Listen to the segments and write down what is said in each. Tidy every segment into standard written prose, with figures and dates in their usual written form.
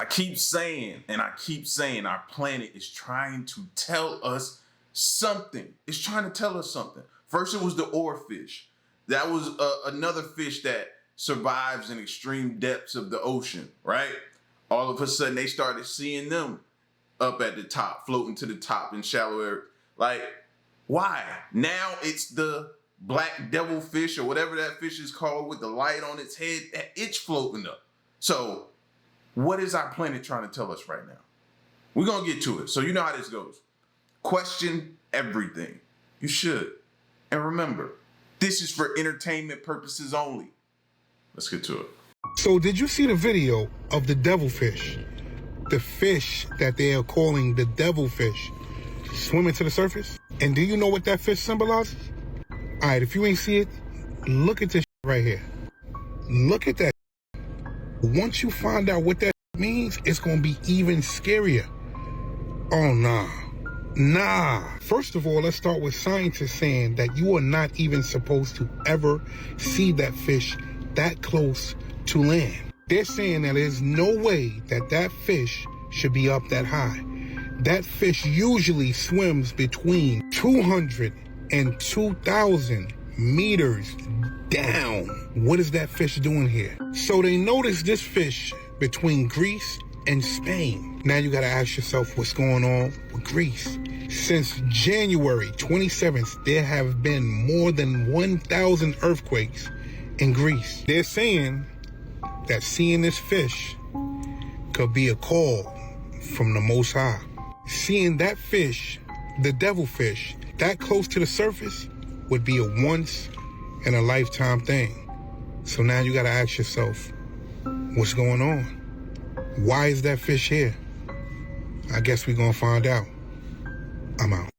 I keep saying, our planet is trying to tell us something. It's trying to tell us something. First, it was the oarfish. That was another fish that survives in extreme depths of the ocean, right? All of a sudden, they started seeing them up at the top, floating to the top in shallow air. Like, why? Now it's the black devilfish or whatever that fish is called with the light on its head, it's floating up. So what is our planet trying to tell us right now? We're going to get to it. So you know how this goes. Question everything. You should. And remember, this is for entertainment purposes only. Let's get to it. So did you see the video of the devilfish? The fish that they are calling the devilfish swimming to the surface? And do you know what that fish symbolizes? All right, if you ain't see it, look at this right here. Look at that. Once you find out what that means, it's going to be even scarier. Oh, nah. First of all, let's start with scientists saying that you are not even supposed to ever see that fish that close to land. They're saying that there's no way that that fish should be up that high. That fish usually swims between 200 and 2,000 meters down. What is that fish doing here? So they noticed this fish between Greece and Spain. Now you gotta ask yourself what's going on with Greece. Since January 27th, there have been more than 1,000 earthquakes in Greece. They're saying that seeing this fish could be a call from the Most High. Seeing that fish, the devilfish, that close to the surface would be a once in a lifetime thing. So now you gotta ask yourself, what's going on? Why is that fish here? I guess we're gonna find out. I'm out.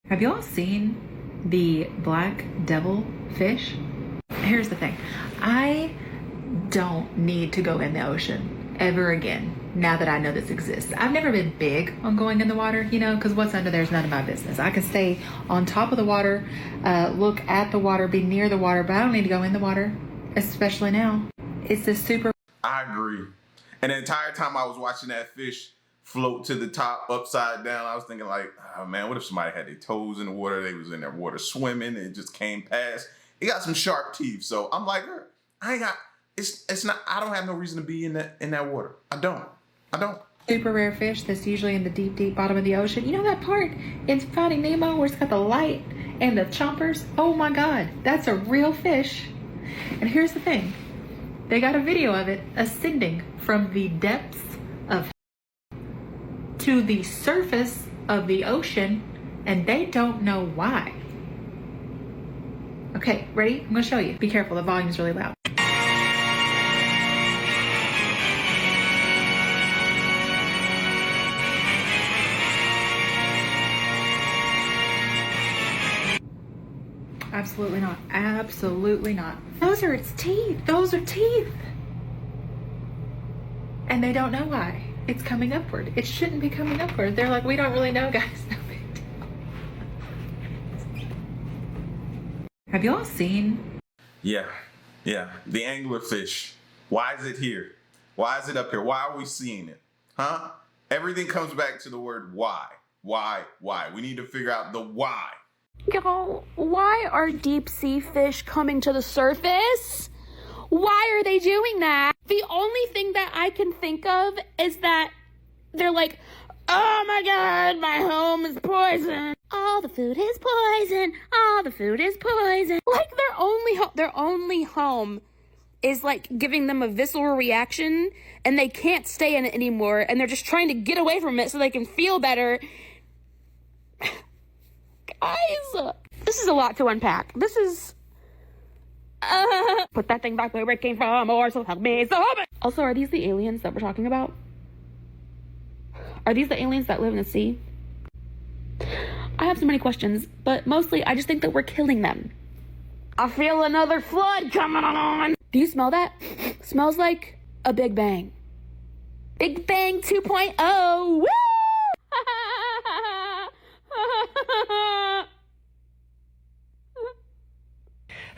Have y'all seen the black devil fish? Here's the thing. I don't need to go in the ocean ever again now that I know this exists. I've never been big on going in the water, you know, because what's under there is none of my business. I can stay on top of the water, look at the water, be near the water, but I don't need to go in the water, especially now. It's this super... I agree. And the entire time I was watching that fish float to the top upside down, I was thinking like, oh man, what if somebody had their toes in the water, they was in their water swimming, and it just came past. It got some sharp teeth. So I'm like, I ain't got, it's not, I don't have no reason to be in that water. I don't. Super rare fish that's usually in the deep, deep bottom of the ocean. You know that part in Finding Nemo where it's got the light and the chompers? Oh my God, that's a real fish. And here's the thing. They got a video of it ascending from the depths of to the surface of the ocean, and they don't know why. Okay, ready? I'm gonna show you. Be careful, the volume's really loud. Absolutely not. Absolutely not. Those are its teeth. Those are teeth. And they don't know why. It's coming upward. It shouldn't be coming upward. They're like, we don't really know, guys. No big deal. Have y'all seen? Yeah. The anglerfish. Why is it here? Why is it up here? Why are we seeing it? Huh? Everything comes back to the word why. Why? We need to figure out the why. Y'all, why are deep sea fish coming to the surface? Why are they doing that? The only thing that I can think of is that they're like, oh my God, my home is poison. All the food is poison. All the food is poison. Like their only home is like giving them a visceral reaction and they can't stay in it anymore and they're just trying to get away from it so they can feel better. Guys, this is a lot to unpack. This is... put that thing back where it came from, or so help me, so help me. Also, are these the aliens that we're talking about? Are these the aliens that live in the sea? I have so many questions, but mostly I just think that we're killing them. I feel another flood coming on. Do you smell that? Smells like a Big Bang. Big Bang 2.0. Woo!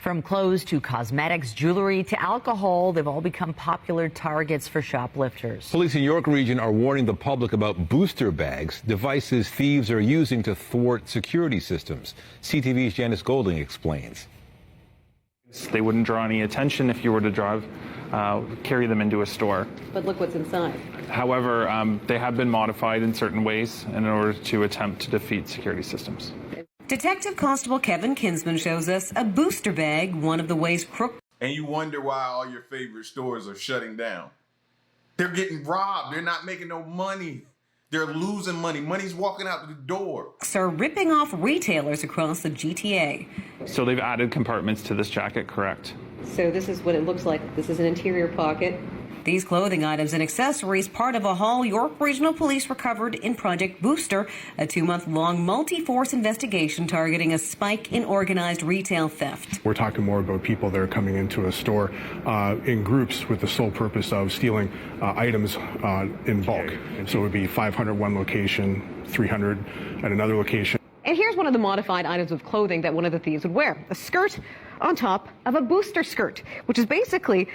From clothes to cosmetics, jewelry to alcohol, they've all become popular targets for shoplifters. Police in York Region are warning the public about booster bags, devices thieves are using to thwart security systems. CTV's Janice Golding explains. They wouldn't draw any attention if you were to carry them into a store. But look what's inside. However, they have been modified in certain ways in order to attempt to defeat security systems. Detective Constable Kevin Kinsman shows us a booster bag, one of the ways crooks. And you wonder why all your favorite stores are shutting down. They're getting robbed. They're not making no money. They're losing money. Money's walking out the door. Are ripping off retailers across the GTA. So they've added compartments to this jacket, correct? So this is what it looks like. This is an interior pocket. These clothing items and accessories, part of a haul York Regional Police recovered in Project Booster, a 2-month-long multi-force investigation targeting a spike in organized retail theft. We're talking more about people that are coming into a store in groups with the sole purpose of stealing items in bulk. So it would be 500 one location, 300 at another location. And here's one of the modified items of clothing that one of the thieves would wear. A skirt on top of a booster skirt, which is basically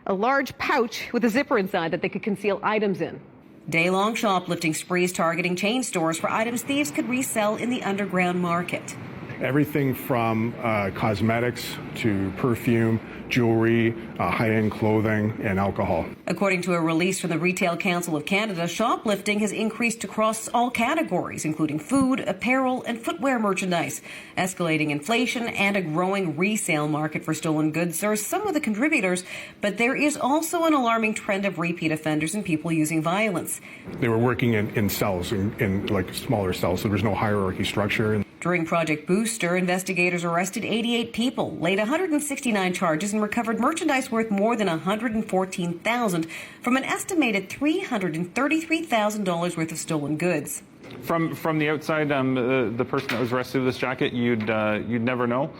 a large pouch with a zipper inside that they could conceal items in. Day-long shoplifting sprees targeting chain stores for items thieves could resell in the underground market. Everything from cosmetics to perfume, jewelry, high-end clothing, and alcohol. According to a release from the Retail Council of Canada, shoplifting has increased across all categories, including food, apparel, and footwear merchandise. Escalating inflation and a growing resale market for stolen goods are some of the contributors, but there is also an alarming trend of repeat offenders and people using violence. They were working in cells, in like smaller cells, so there's no hierarchy structure. During Project Booster, investigators arrested 88 people, laid 169 charges, and recovered merchandise worth more than $114,000 from an estimated $333,000 worth of stolen goods. From the outside, the person that was arrested with this jacket, you'd never know.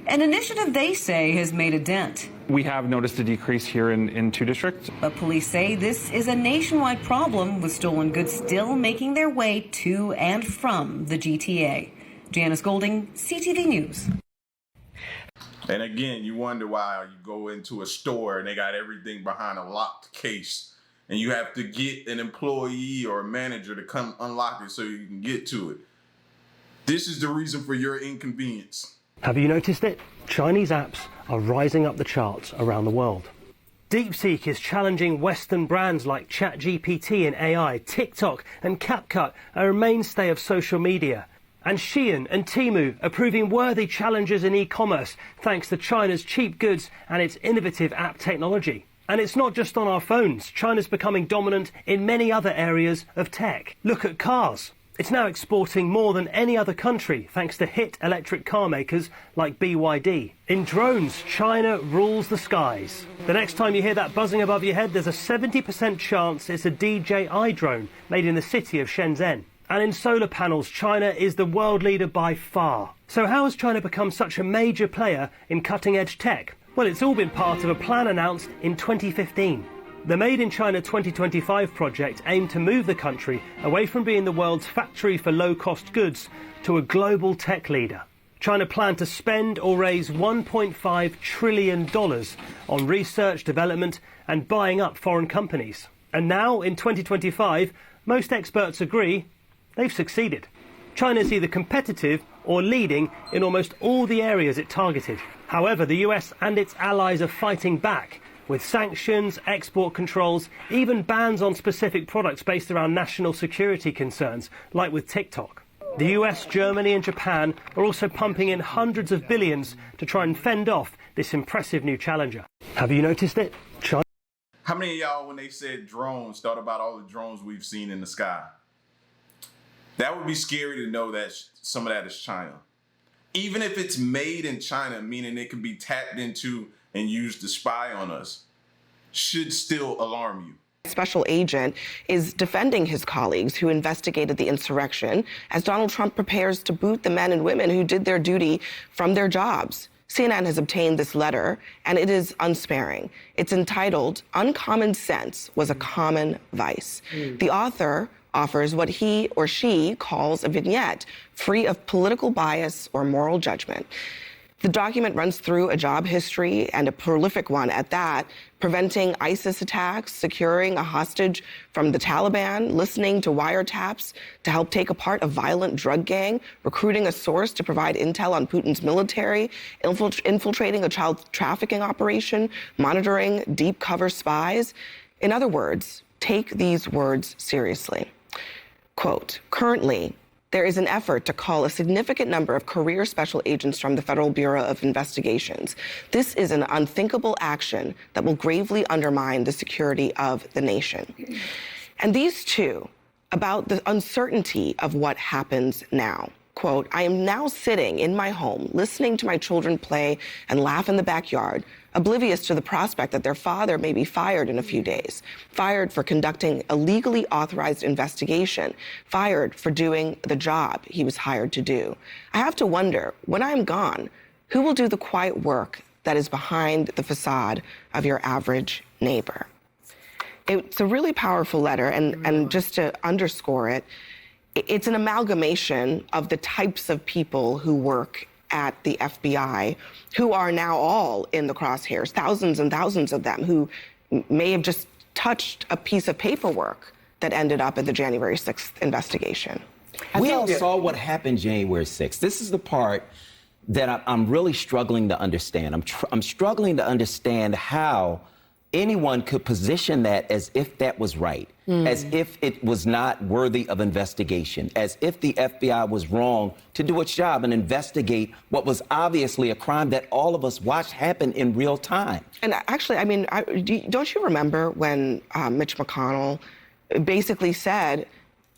An initiative they say has made a dent. We have noticed a decrease here in 2 districts. But police say this is a nationwide problem, with stolen goods still making their way to and from the GTA. Janice Golding, CTV News. And again, you wonder why you go into a store and they got everything behind a locked case and you have to get an employee or a manager to come unlock it so you can get to it. This is the reason for your inconvenience. Have you noticed it? Chinese apps are rising up the charts around the world. DeepSeek is challenging Western brands like ChatGPT and AI. TikTok and CapCut are a mainstay of social media. And Shein and Temu are proving worthy challengers in e-commerce thanks to China's cheap goods and its innovative app technology. And it's not just on our phones. China's becoming dominant in many other areas of tech. Look at cars. It's now exporting more than any other country thanks to hit electric car makers like BYD. In drones, China rules the skies. The next time you hear that buzzing above your head, there's a 70% chance it's a DJI drone made in the city of Shenzhen. And in solar panels, China is the world leader by far. So how has China become such a major player in cutting-edge tech? Well, it's all been part of a plan announced in 2015. The Made in China 2025 project aimed to move the country away from being the world's factory for low-cost goods to a global tech leader. China planned to spend or raise $1.5 trillion on research, development and buying up foreign companies. And now, in 2025, most experts agree they've succeeded. China's either competitive or leading in almost all the areas it targeted. However, the US and its allies are fighting back with sanctions, export controls, even bans on specific products based around national security concerns, like with TikTok. The US, Germany and Japan are also pumping in hundreds of billions to try and fend off this impressive new challenger. Have you noticed it? How many of y'all, when they said drones, thought about all the drones we've seen in the sky? That would be scary to know that some of that is China. Even if it's made in China, meaning it can be tapped into and used to spy on us, should still alarm you. Special agent is defending his colleagues who investigated the insurrection as Donald Trump prepares to boot the men and women who did their duty from their jobs. CNN has obtained this letter, and it is unsparing. It's entitled, "Uncommon Sense Was a Common Vice." The author offers what he or she calls a vignette free of political bias or moral judgment. The document runs through a job history, and a prolific one at that, preventing ISIS attacks, securing a hostage from the Taliban, listening to wiretaps to help take apart a violent drug gang, recruiting a source to provide intel on Putin's military, infiltrating a child trafficking operation, monitoring deep cover spies. In other words, take these words seriously. Quote, currently, there is an effort to call a significant number of career special agents from the Federal Bureau of Investigations. This is an unthinkable action that will gravely undermine the security of the nation. And these two, about the uncertainty of what happens now. Quote, I am now sitting in my home, listening to my children play and laugh in the backyard, oblivious to the prospect that their father may be fired in a few days, fired for conducting a legally authorized investigation, fired for doing the job he was hired to do. I have to wonder, when I'm gone, who will do the quiet work that is behind the facade of your average neighbor? It's a really powerful letter, and just to underscore it, it's an amalgamation of the types of people who work at the FBI who are now all in the crosshairs, thousands and thousands of them who may have just touched a piece of paperwork that ended up in the January 6th investigation. We all saw what happened January 6th. This is the part that I'm really struggling to understand. I'm struggling to understand how anyone could position that as if that was right, as if it was not worthy of investigation, as if the FBI was wrong to do its job and investigate what was obviously a crime that all of us watched happen in real time. And actually, I mean, don't you remember when Mitch McConnell basically said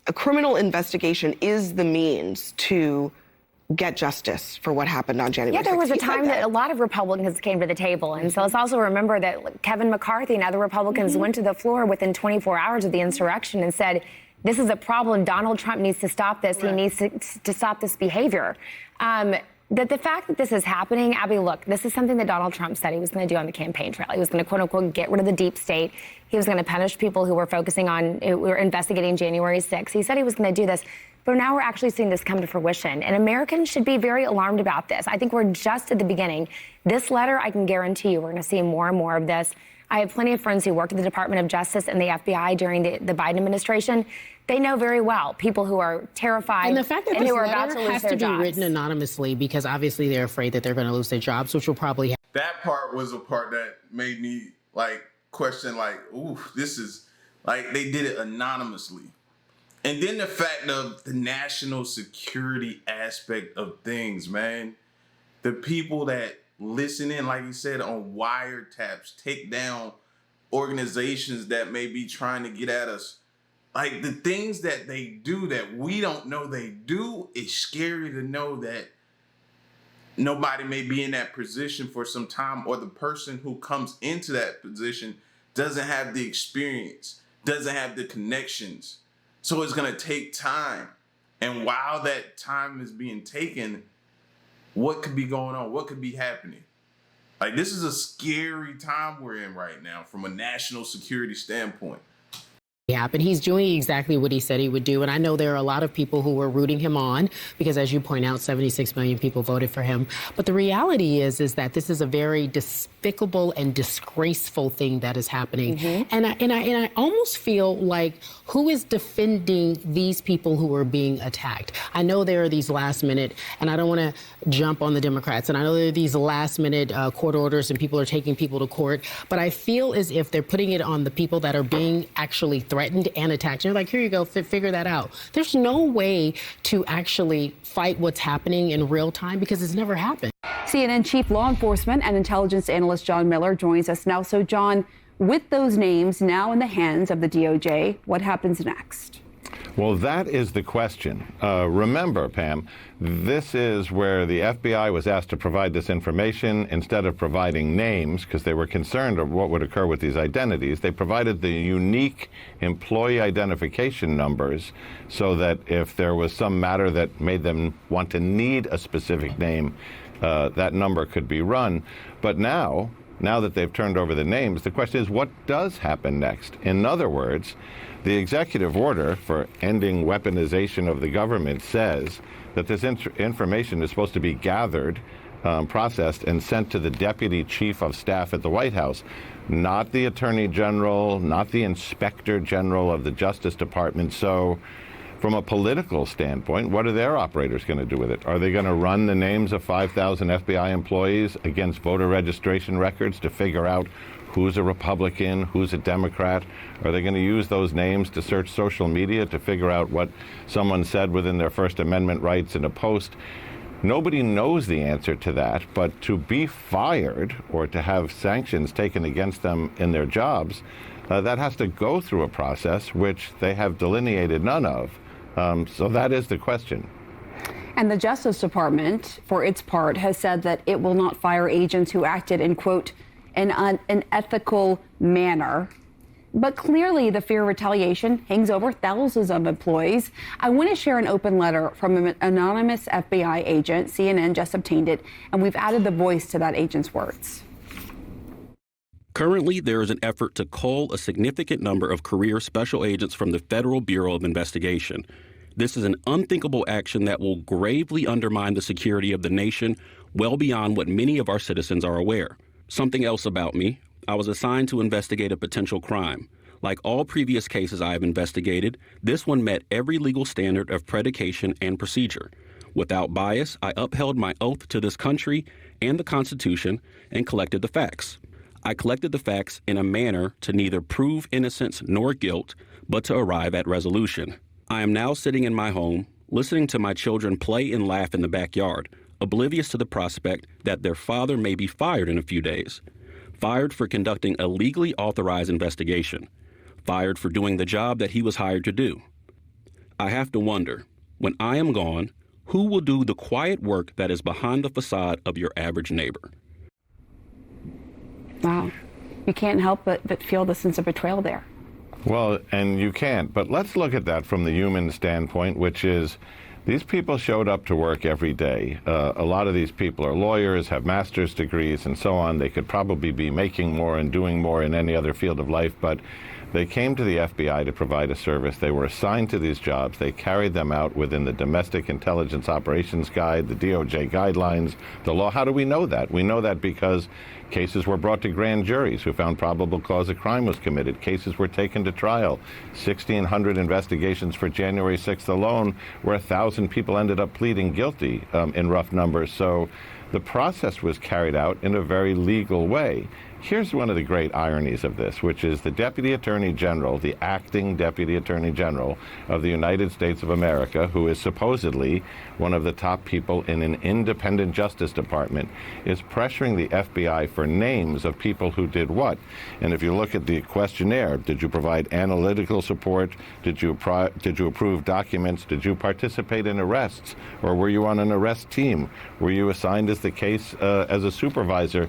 a criminal investigation is the means to get justice for what happened on January 6th. Yeah, there was a time that a lot of Republicans came to the table. And so let's also remember that Kevin McCarthy and other Republicans went to the floor within 24 hours of the insurrection and said, this is a problem. Donald Trump needs to stop this. He needs to stop this behavior. The fact that this is happening, Abby, look, this is something that Donald Trump said he was going to do on the campaign trail. He was going to, quote unquote, get rid of the deep state. He was going to punish people who were who were investigating January 6th. He said he was going to do this. But now we're actually seeing this come to fruition. And Americans should be very alarmed about this. I think we're just at the beginning. This letter, I can guarantee you, we're going to see more and more of this. I have plenty of friends who worked at the Department of Justice and the FBI during the Biden administration. They know very well people who are terrified and the fact that and this who are about to letter lose has their to be jobs. written anonymously because obviously they're afraid that they're going to lose their jobs, which will probably happen. That part was a part that made me question ooh, this is they did it anonymously. And then the fact of the national security aspect of things, man. The people that listen in, like you said, on wiretaps, take down organizations that may be trying to get at us. The things that they do that we don't know they do, it's scary to know that nobody may be in that position for some time, or the person who comes into that position doesn't have the experience, doesn't have the connections. So it's going to take time. And while that time is being taken, what could be going on? What could be happening? This is a scary time we're in right now from a national security standpoint. Happen. He's doing exactly what he said he would do. And I know there are a lot of people who were rooting him on because, as you point out, 76 million people voted for him. But the reality is that this is a very despicable and disgraceful thing that is happening. And I almost feel like who is defending these people who are being attacked? I know there are these last minute, and I don't want to jump on the Democrats, and I know there are these last minute court orders and people are taking people to court, but I feel as if they're putting it on the people that are being actually threatened and attacked. You're like, here you go, figure that out. There's no way to actually fight what's happening in real time because it's never happened. CNN Chief Law Enforcement and Intelligence Analyst John Miller joins us now. So, John, with those names now in the hands of the DOJ, what happens next? Well, that is the question. Remember, Pam, this is where the FBI was asked to provide this information instead of providing names because they were concerned of what would occur with these identities. They provided the unique employee identification numbers so that if there was some matter that made them want to need a specific name, that number could be run. But now that they've turned over the names, the question is what does happen next? In other words, the executive order for ending weaponization of the government says that this information is supposed to be gathered processed and sent to the deputy chief of staff at the White House, not the attorney general, not the inspector general of the Justice Department. So from a political standpoint, what are their operators going to do with it? Are they going to run the names of 5,000 FBI employees against voter registration records to figure out who's a Republican, who's a Democrat? Are they going to use those names to search social media to figure out what someone said within their First Amendment rights in a post? Nobody knows the answer to that, but to be fired or to have sanctions taken against them in their jobs, that has to go through a process which they have delineated none of. So that is the question. And the Justice Department, for its part, has said that it will not fire agents who acted in, quote, an unethical manner. But clearly the fear of retaliation hangs over thousands of employees. I want to share an open letter from an anonymous FBI agent. CNN just obtained it, and we've added the voice to that agent's words. Currently, there is an effort to cull a significant number of career special agents from the Federal Bureau of Investigation. This is an unthinkable action that will gravely undermine the security of the nation well beyond what many of our citizens are aware. Something else about me. I was assigned to investigate a potential crime. Like all previous cases I have investigated, this one met every legal standard of predication and procedure. Without bias, I upheld my oath to this country and the Constitution and collected the facts. I collected the facts in a manner to neither prove innocence nor guilt, but to arrive at resolution. I am now sitting in my home, listening to my children play and laugh in the backyard, oblivious to the prospect that their father may be fired in a few days. Fired for conducting a legally authorized investigation. Fired for doing the job that he was hired to do. I have to wonder, when I am gone, who will do the quiet work that is behind the facade of your average neighbor? Wow. You can't help but feel the sense of betrayal there. Well, and you can't, but let's look at that from the human standpoint, which is these people showed up to work every day. A lot of these people are lawyers, have master's degrees, and so on. They could probably be making more and doing more in any other field of life, but they came to the FBI to provide a service. They were assigned to these jobs. They carried them out within the Domestic Intelligence Operations Guide, the DOJ guidelines, the law. How do we know that? We know that because cases were brought to grand juries who found probable cause a crime was committed. Cases were taken to trial. 1,600 investigations for January 6th alone, where 1,000 people ended up pleading guilty in rough numbers. So the process was carried out in a very legal way. Here's one of the great ironies of this, which is the Deputy Attorney General, the acting Deputy Attorney General of the United States of America, who is supposedly one of the top people in an independent Justice Department, is pressuring the FBI for names of people who did what. And if you look at the questionnaire, did you provide analytical support? Did you approve documents? Did you participate in arrests? Or were you on an arrest team? Were you assigned as the case as a supervisor?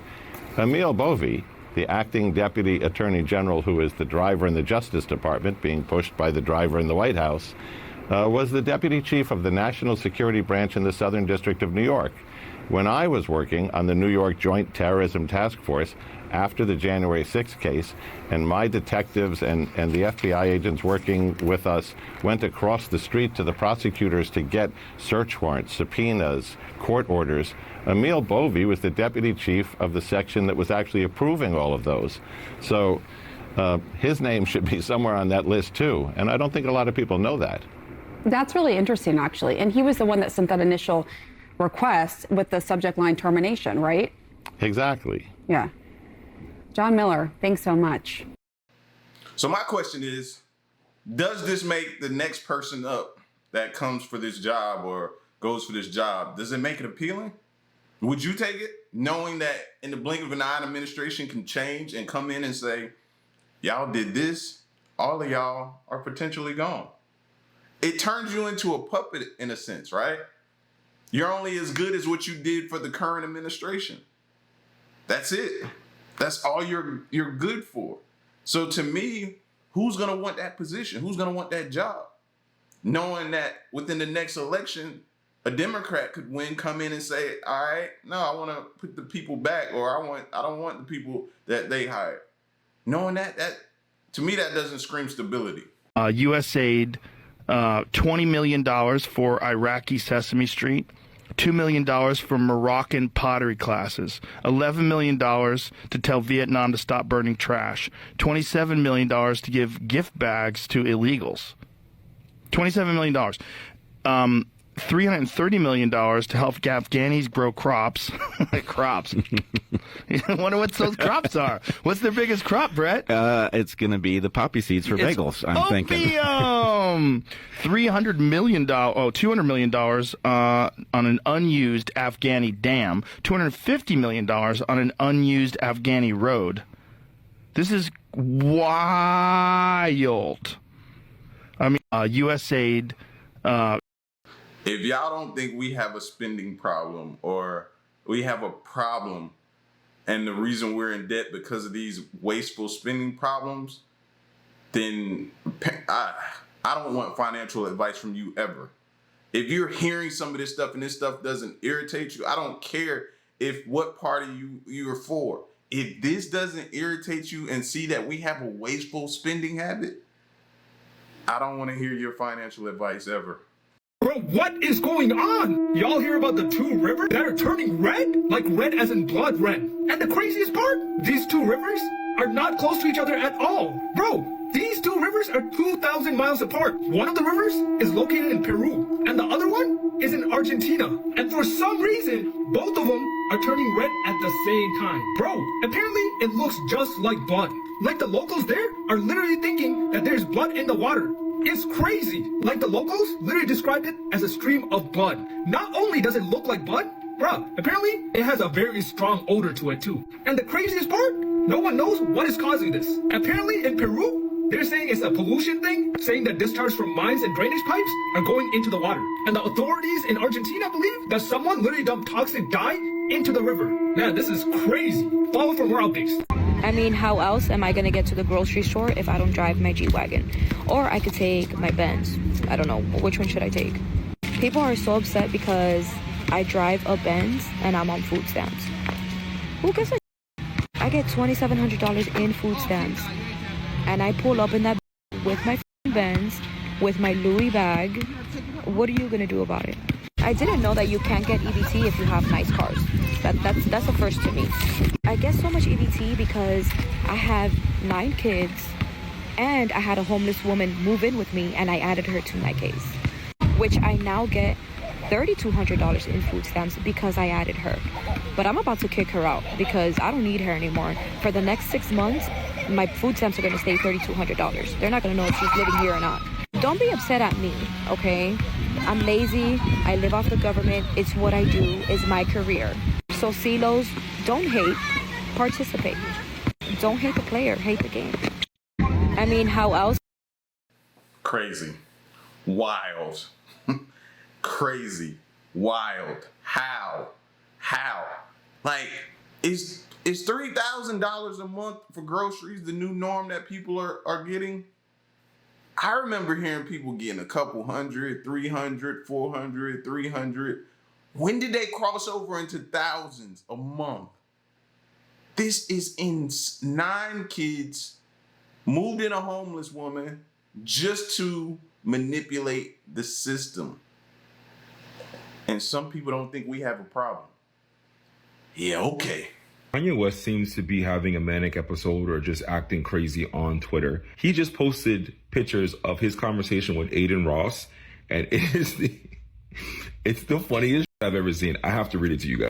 Emil Bovee, the acting Deputy Attorney General, who is the driver in the Justice Department, being pushed by the driver in the White House, was the Deputy Chief of the National Security Branch in the Southern District of New York. When I was working on the New York Joint Terrorism Task Force after the January 6th case, and my detectives and the FBI agents working with us went across the street to the prosecutors to get search warrants, subpoenas, court orders, Emil Bovee was the deputy chief of the section that was actually approving all of those. So his name should be somewhere on that list too, and I don't think a lot of people know that. That's really interesting, actually. And he was the one that sent that initial request with the subject line termination, right? Exactly. Yeah. John Miller, thanks so much. So my question is, does this make the next person up that comes for this job or goes for this job, does it make it appealing? Would you take it, knowing that in the blink of an eye, an administration can change and come in and say, y'all did this, all of y'all are potentially gone? It turns you into a puppet in a sense, right? You're only as good as what you did for the current administration. That's it. That's all you're good for. So to me, who's gonna want that position? Who's gonna want that job? Knowing that within the next election, a Democrat could win, come in and say, all right, no, I want to put the people back, or I don't want the people that they hired. Knowing that to me, that doesn't scream stability. USAID, $20 million for Iraqi Sesame Street, $2 million for Moroccan pottery classes, $11 million to tell Vietnam to stop burning trash, $27 million to give gift bags to illegals. $27 million. $330 million to help Afghanis grow crops. Crops. I wonder what those crops are. What's their biggest crop, Brett? It's going to be the poppy seeds for bagels, I'm thinking. $200 million on an unused Afghani dam, $250 million on an unused Afghani road. This is wild. I mean, USAID. If y'all don't think we have a spending problem or we have a problem and the reason we're in debt because of these wasteful spending problems, then I don't want financial advice from you ever. If you're hearing some of this stuff and this stuff doesn't irritate you, I don't care if what party you're for. If this doesn't irritate you and see that we have a wasteful spending habit, I don't want to hear your financial advice ever. Bro, what is going on? Y'all hear about the two rivers that are turning red? Like red as in blood red. And the craziest part? These two rivers are not close to each other at all. Bro, these two rivers are 2,000 miles apart. One of the rivers is located in Peru, and the other one is in Argentina. And for some reason, both of them are turning red at the same time. Bro, apparently it looks just like blood. Like the locals there are literally thinking that there's blood in the water. It's crazy. Like the locals literally described it as a stream of blood. Not only does it look like blood, bruh, apparently it has a very strong odor to it too. And the craziest part, no one knows what is causing this. Apparently in Peru, they're saying it's a pollution thing, saying that discharge from mines and drainage pipes are going into the water. And the authorities in Argentina believe that someone literally dumped toxic dye into the river. Man, this is crazy. Follow for more updates. I mean, how else am I going to get to the grocery store if I don't drive my G-Wagon? Or I could take my Benz. I don't know. Which one should I take? People are so upset because I drive a Benz and I'm on food stamps. Who gives a I get $2,700 in food stamps. And I pull up in that with my Benz, with my Louis bag. What are you going to do about it? I didn't know that you can't get EBT if you have nice cars. That's a first to me. I get so much EBT because I have 9 kids and I had a homeless woman move in with me and I added her to my case, which I now get $3,200 in food stamps because I added her. But I'm about to kick her out because I don't need her anymore. For the next 6 months, my food stamps are going to stay $3,200. They're not going to know if she's living here or not. Don't be upset at me, okay? I'm lazy. I live off the government. It's what I do. It's my career. So CeeLos, don't hate. Participate. Don't hate the player. Hate the game. I mean, how else? Crazy. Wild. Crazy. Wild. How? Like, is $3,000 a month for groceries the new norm that people are getting? I remember hearing people getting a couple hundred, 300, 400, 300. When did they cross over into thousands a month? This is 9 kids moved in a homeless woman just to manipulate the system. And some people don't think we have a problem. Yeah, okay. Kanye West seems to be having a manic episode or just acting crazy on Twitter. He just posted pictures of his conversation with Aiden Ross, and it's the funniest I've ever seen. I have to read it to you guys.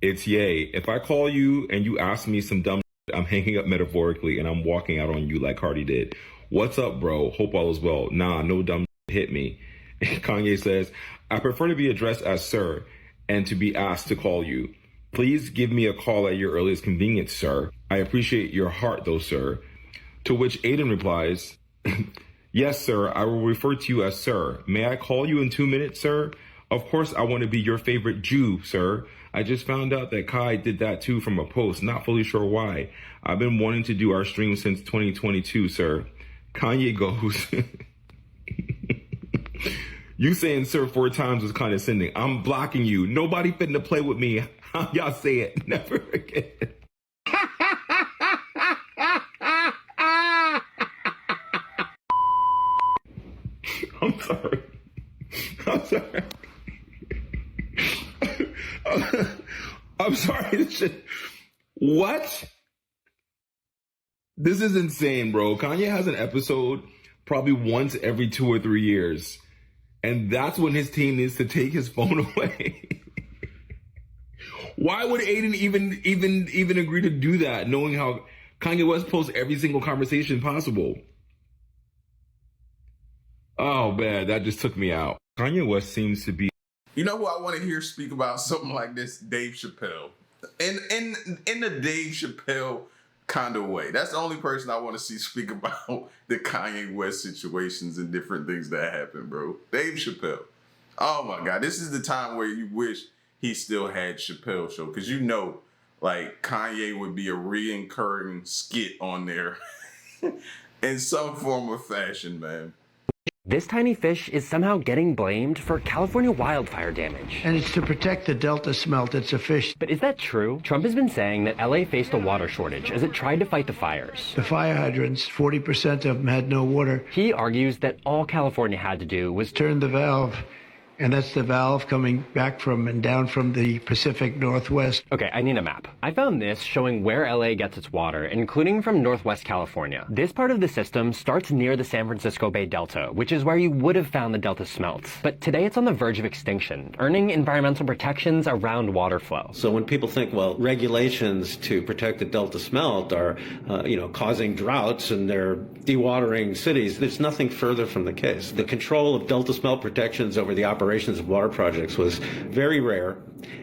It's yay. If I call you and you ask me some dumb shit, I'm hanging up metaphorically and I'm walking out on you like Cardi did. What's up, bro? Hope all is well. Nah, no dumb shit hit me. Kanye says, I prefer to be addressed as sir and to be asked to call you. Please give me a call at your earliest convenience, sir. I appreciate your heart, though, sir. To which Aiden replies, yes, sir, I will refer to you as sir. May I call you in 2 minutes, sir? Of course, I want to be your favorite Jew, sir. I just found out that Kai did that too from a post. Not fully sure why. I've been wanting to do our stream since 2022, sir. Kanye goes, you saying sir 4 times was condescending. I'm blocking you. Nobody finna play with me. How y'all say it? Never again. I'm sorry. I'm sorry. What? This is insane, bro. Kanye has an episode probably once every 2 or 3 years. And that's when his team needs to take his phone away. Why would Aiden even agree to do that, knowing how Kanye West posts every single conversation possible? Oh man, that just took me out. Kanye West seems to be. You know who I want to hear speak about something like this? Dave Chappelle. In the Dave Chappelle kind of way. That's the only person I want to see speak about the Kanye West situations and different things that happen, bro. Dave Chappelle. Oh my God. This is the time where you wish he still had Chappelle Show. Because you know, like, Kanye would be a reoccurring skit on there in some form or fashion, man. This tiny fish is somehow getting blamed for California wildfire damage. And it's to protect the Delta smelt. It's a fish. But is that true? Trump has been saying that LA faced a water shortage as it tried to fight the fires. The fire hydrants, 40% of them had no water. He argues that all California had to do was turn the valve. And that's the valve coming back from and down from the Pacific Northwest. Okay, I need a map. I found this showing where LA gets its water, including from Northwest California. This part of the system starts near the San Francisco Bay Delta, which is where you would have found the Delta smelts. But today it's on the verge of extinction, earning environmental protections around water flow. So when people think, well, regulations to protect the Delta smelt are, causing droughts and they're dewatering cities, there's nothing further from the case. The control of Delta smelt protections over the operations of water projects was very rare.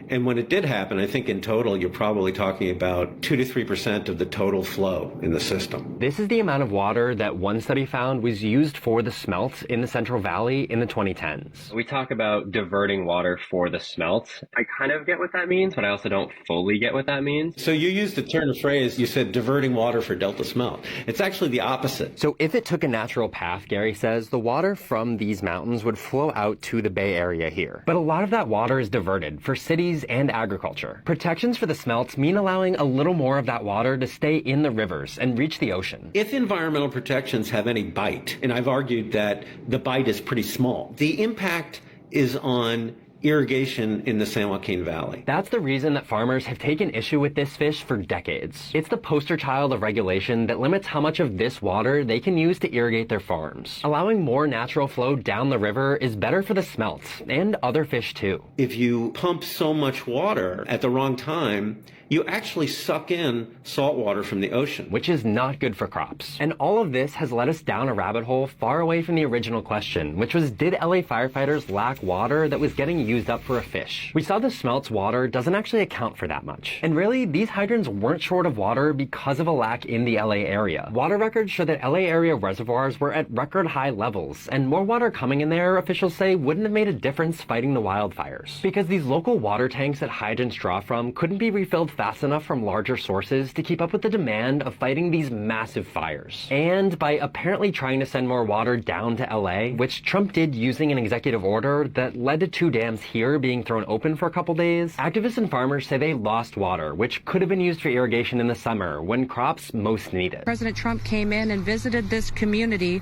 And when it did happen, I think in total, you're probably talking about 2 to 3% of the total flow in the system. This is the amount of water that one study found was used for the smelts in the Central Valley in the 2010s. We talk about diverting water for the smelts. I kind of get what that means, but I also don't fully get what that means. So you used the turn of phrase, you said diverting water for Delta smelt. It's actually the opposite. So if it took a natural path, Gary says, the water from these mountains would flow out to the Bay Area here. But a lot of that water is diverted for cities and agriculture. Protections for the smelts mean allowing a little more of that water to stay in the rivers and reach the ocean. If environmental protections have any bite, and I've argued that the bite is pretty small, the impact is on irrigation in the San Joaquin Valley. That's the reason that farmers have taken issue with this fish for decades. It's the poster child of regulation that limits how much of this water they can use to irrigate their farms. Allowing more natural flow down the river is better for the smelts and other fish too. If you pump so much water at the wrong time, you actually suck in salt water from the ocean, which is not good for crops. And all of this has led us down a rabbit hole far away from the original question, which was, did LA firefighters lack water that was getting used up for a fish? We saw the smelt's water doesn't actually account for that much. And really, these hydrants weren't short of water because of a lack in the LA area. Water records show that LA area reservoirs were at record high levels, and more water coming in there, officials say, wouldn't have made a difference fighting the wildfires. Because these local water tanks that hydrants draw from couldn't be refilled fast enough from larger sources to keep up with the demand of fighting these massive fires. And by apparently trying to send more water down to LA, which Trump did using an executive order that led to 2 dams here being thrown open for a couple days, activists and farmers say they lost water, which could have been used for irrigation in the summer when crops most need it. President Trump came in and visited this community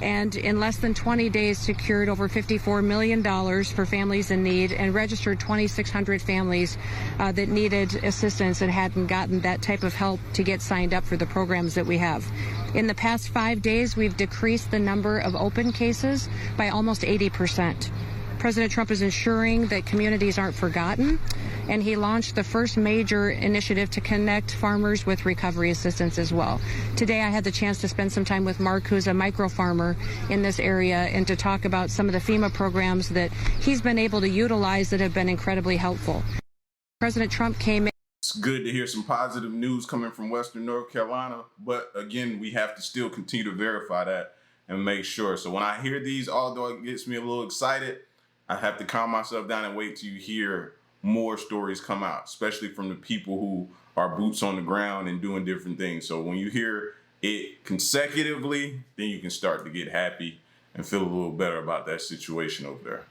and in less than 20 days secured over $54 million for families in need and registered 2,600 families that needed assistance and hadn't gotten that type of help to get signed up for the programs that we have. In the past 5 days, we've decreased the number of open cases by almost 80%. President Trump is ensuring that communities aren't forgotten, and he launched the first major initiative to connect farmers with recovery assistance as well. Today, I had the chance to spend some time with Mark, who's a micro farmer in this area, and to talk about some of the FEMA programs that he's been able to utilize that have been incredibly helpful. President Trump came in. It's good to hear some positive news coming from Western North Carolina, but again, we have to still continue to verify that and make sure. So when I hear these, although it gets me a little excited, I have to calm myself down and wait till you hear more stories come out, especially from the people who are boots on the ground and doing different things. So when you hear it consecutively, then you can start to get happy and feel a little better about that situation over there.